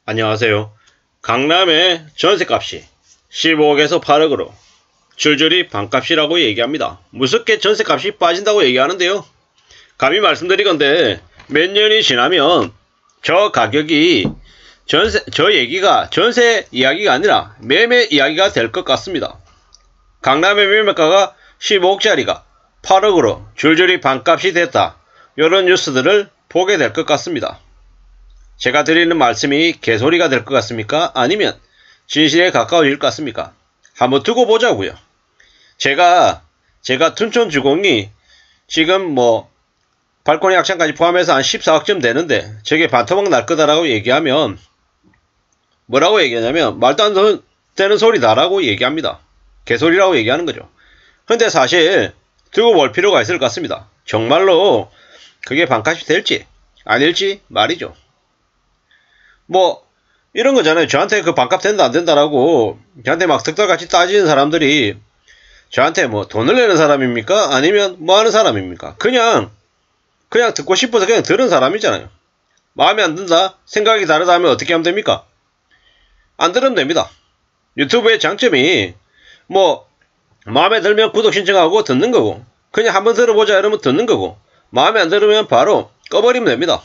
안녕하세요. 강남의 전세값이 15억에서 8억으로 줄줄이 반값이라고 얘기합니다. 무섭게 전세값이 빠진다고 얘기하는데요. 감히 말씀드리건대 몇 년이 지나면 저 가격이 전세 이야기가 아니라 매매 이야기가 될 것 같습니다. 강남의 매매가가 15억짜리가 8억으로 줄줄이 반값이 됐다. 이런 뉴스들을 보게 될 것 같습니다. 제가 드리는 말씀이 개소리가 될 것 같습니까? 아니면 진실에 가까워질 것 같습니까? 한번 두고 보자고요. 제가 둔촌주공이 지금 발코니 확장까지 포함해서 한 14억쯤 되는데 저게 반토막 날 거다라고 얘기하면 뭐라고 얘기하냐면 말도 안 되는 소리다라고 얘기합니다. 개소리라고 얘기하는 거죠. 근데 사실 두고 볼 필요가 있을 것 같습니다. 정말로 그게 반값이 될지 아닐지 말이죠. 이런 거잖아요. 저한테 그 반값 된다 안 된다라고 저한테 막 득달같이 따지는 사람들이 저한테 돈을 내는 사람입니까? 아니면 하는 사람입니까? 그냥 듣고 싶어서 그냥 들은 사람이잖아요. 마음에 안 든다? 생각이 다르다 하면 어떻게 하면 됩니까? 안 들으면 됩니다. 유튜브의 장점이 마음에 들면 구독 신청하고 듣는 거고, 그냥 한번 들어보자 이러면 듣는 거고, 마음에 안 들으면 바로 꺼버리면 됩니다.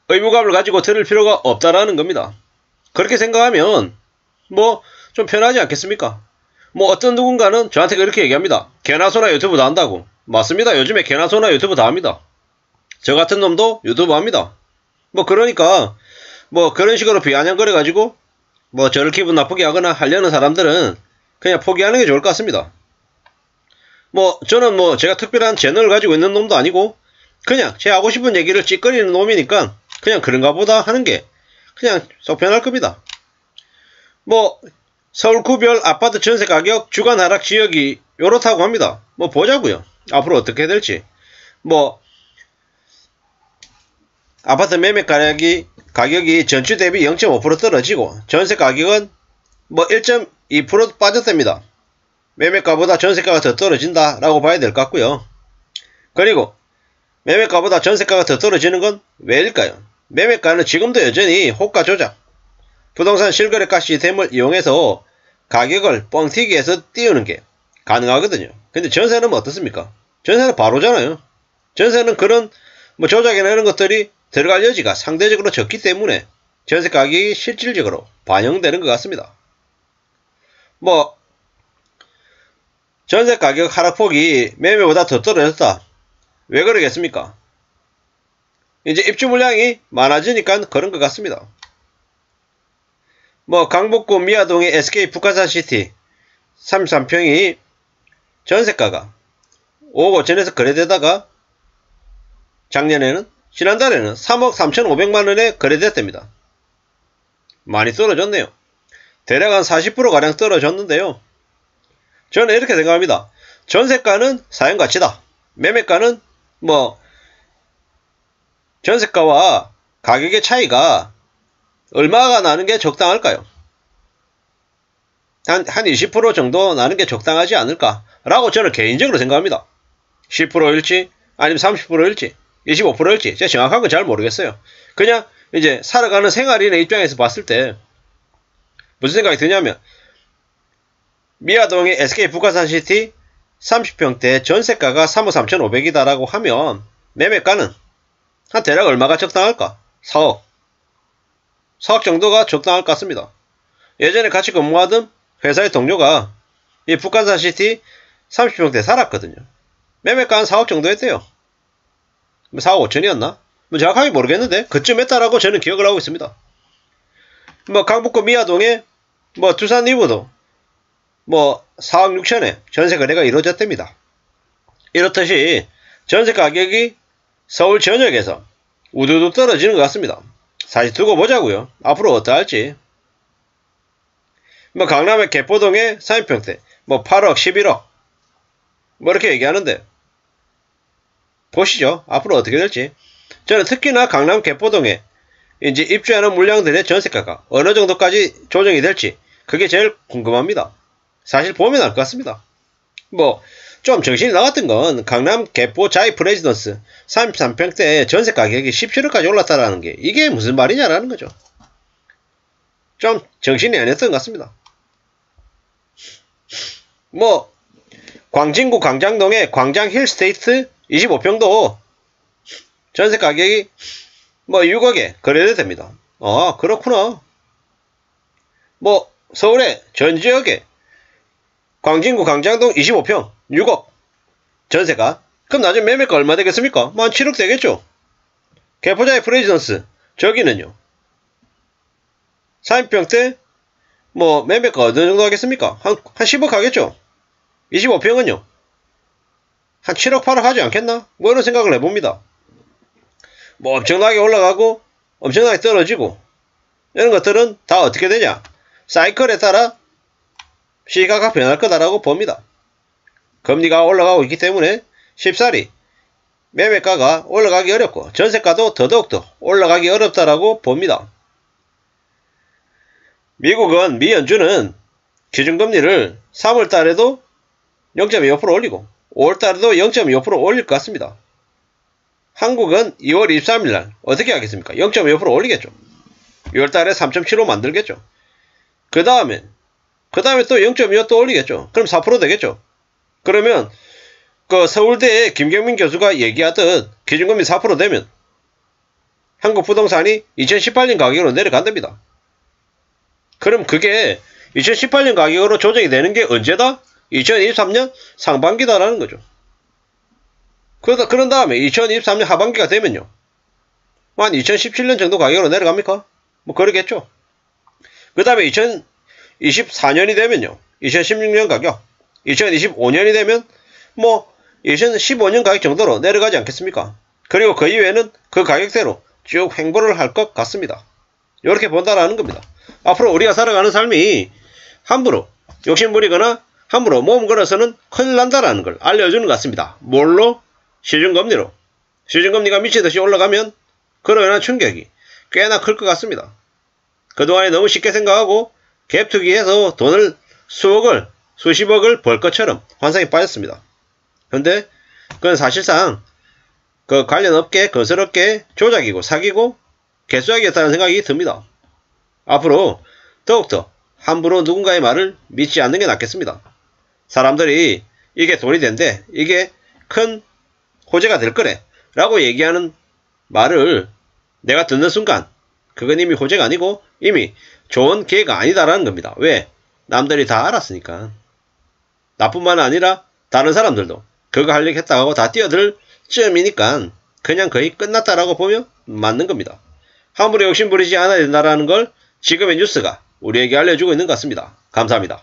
의무감을 가지고 들을 필요가 없다라는 겁니다. 그렇게 생각하면 좀 편하지 않겠습니까? 어떤 누군가는 저한테 그렇게 얘기합니다. 개나 소나 유튜브 다 한다고. 맞습니다. 요즘에 개나 소나 유튜브 다 합니다. 저 같은 놈도 유튜브 합니다. 그러니까 그런 식으로 비아냥거려 가지고 저를 기분 나쁘게 하거나 하려는 사람들은 그냥 포기하는 게 좋을 것 같습니다. 저는 제가 특별한 채널을 가지고 있는 놈도 아니고 그냥 제 하고 싶은 얘기를 찌꺼리는 놈이니까 그냥 그런가 보다 하는 게 그냥 속 편할 겁니다. 서울 구별 아파트 전세 가격 주간 하락 지역이 요렇다고 합니다. 보자고요. 앞으로 어떻게 될지. 아파트 매매 가격이 전주 대비 0.5% 떨어지고 전세 가격은 1.2% 빠졌답니다. 매매가보다 전세가가 더 떨어진다 라고 봐야 될 것 같고요. 그리고 매매가보다 전세가가 더 떨어지는 건 왜일까요? 매매가는 지금도 여전히 호가 조작, 부동산 실거래가 시스템을 이용해서 가격을 뻥튀기해서 띄우는 게 가능하거든요. 근데 전세는 어떻습니까? 전세는 바로잖아요. 전세는 그런 조작이나 이런 것들이 들어갈 여지가 상대적으로 적기 때문에 전세 가격이 실질적으로 반영되는 것 같습니다. 전세 가격 하락폭이 매매보다 더 떨어졌다. 왜 그러겠습니까? 이제 입주 물량이 많아지니까 그런 것 같습니다. 강북구 미아동의 SK 북한산시티 33평이 전세가가 5억 5천에서 거래되다가 지난달에는 3억 3,500만원에 거래됐답니다. 많이 떨어졌네요. 대략 한 40%가량 떨어졌는데요. 저는 이렇게 생각합니다. 전세가는 사용가치다. 매매가는 전세가와 가격의 차이가 얼마가 나는 게 적당할까요? 한 20% 정도 나는 게 적당하지 않을까 라고 저는 개인적으로 생각합니다. 10%일지 아니면 30%일지 25%일지 제가 정확한 건 잘 모르겠어요. 그냥 이제 살아가는 생활인의 입장에서 봤을 때 무슨 생각이 드냐면 미아동의 SK 북한산시티 30평대 전세가가 3억 3,500이다 라고 하면 매매가는 한 대략 얼마가 적당할까? 4억 정도가 적당할 것 같습니다. 예전에 같이 근무하던 회사의 동료가 이 북한산시티 30평대 살았거든요. 매매가 한 4억 정도 했대요. 4억 5천이었나? 정확하게 모르겠는데 그쯤 했다라고 저는 기억을 하고 있습니다. 강북구 미아동에 두산 리브도 4억 6천에 전세 거래가 이루어졌답니다. 이렇듯이 전세 가격이 서울 전역에서 우두두 떨어지는 것 같습니다. 사실 두고 보자고요. 앞으로 어떠할지. 강남의 개포동의 30평대 8억 11억 이렇게 얘기하는데 보시죠. 앞으로 어떻게 될지. 저는 특히나 강남 개포동에 이제 입주하는 물량들의 전세가가 어느 정도까지 조정이 될지 그게 제일 궁금합니다. 사실 보면 알 것 같습니다. 좀 정신이 나갔던 건 강남 개포 자이 프레지던스 33평대 전세 가격이 17억까지 올랐다라는 게 이게 무슨 말이냐라는 거죠. 좀 정신이 아니었던 것 같습니다. 뭐 광진구 광장동의 광장 힐스테이트 25평도 전세 가격이 뭐 6억에 거래됩니다. 아, 그렇구나. 뭐 서울의 전 지역에 광진구 광장동 25평 6억 전세가, 그럼 나중에 매매가 얼마 되겠습니까? 뭐 한 7억 되겠죠. 개포자의 프레지던스 저기는요 30평대 뭐 매매가 어느 정도 하겠습니까? 한 10억 하겠죠. 25평은요 한 7억 8억 하지 않겠나? 뭐 이런 생각을 해봅니다. 뭐 엄청나게 올라가고 엄청나게 떨어지고 이런 것들은 다 어떻게 되냐, 사이클에 따라 시가가 변할 거다라고 봅니다. 금리가 올라가고 있기 때문에 쉽사리 매매가가 올라가기 어렵고 전세가도 더더욱더 올라가기 어렵다라고 봅니다. 미국은 미연준은 기준금리를 3월달에도 0.25% 올리고 5월달에도 0.25% 올릴 것 같습니다. 한국은 2월 23일날 어떻게 하겠습니까? 0.25% 올리겠죠. 6월달에 3.75 만들겠죠. 그 다음에 또 0.25 또 올리겠죠. 그럼 4% 되겠죠. 그러면 그 서울대의 김경민 교수가 얘기하듯 기준금리 4% 되면 한국 부동산이 2018년 가격으로 내려간답니다. 그럼 그게 2018년 가격으로 조정이 되는 게 언제다? 2023년 상반기다라는 거죠. 그런 다음에 2023년 하반기가 되면요 한 2017년 정도 가격으로 내려갑니까? 뭐 그러겠죠. 그 다음에 2024년이 되면요 2016년 가격, 2025년이 되면 뭐 2015년 가격 정도로 내려가지 않겠습니까? 그리고 그 이외에는 그 가격대로 쭉 횡보를 할 것 같습니다. 이렇게 본다라는 겁니다. 앞으로 우리가 살아가는 삶이 함부로 욕심부리거나 함부로 몸 걸어서는 큰일 난다라는 걸 알려주는 것 같습니다. 뭘로? 시중금리로. 시중금리가 미치듯이 올라가면 그로 인한 충격이 꽤나 클 것 같습니다. 그동안에 너무 쉽게 생각하고 갭투기해서 돈을 수억을 수십억을 벌 것처럼 환상에 빠졌습니다. 근데 그건 사실상 그 관련 업계 건설업계 조작이고 사기고 개수작이었다는 생각이 듭니다. 앞으로 더욱더 함부로 누군가의 말을 믿지 않는 게 낫겠습니다. 사람들이 이게 돈이 된대, 이게 큰 호재가 될 거래 라고 얘기하는 말을 내가 듣는 순간 그건 이미 호재가 아니고 이미 좋은 기회가 아니다라는 겁니다. 왜? 남들이 다 알았으니까. 나뿐만 아니라 다른 사람들도 그거 하려고 했다고 하고 다 뛰어들 쯤이니까 그냥 거의 끝났다라고 보면 맞는 겁니다. 함부로 욕심부리지 않아야 된다는 걸 지금의 뉴스가 우리에게 알려주고 있는 것 같습니다. 감사합니다.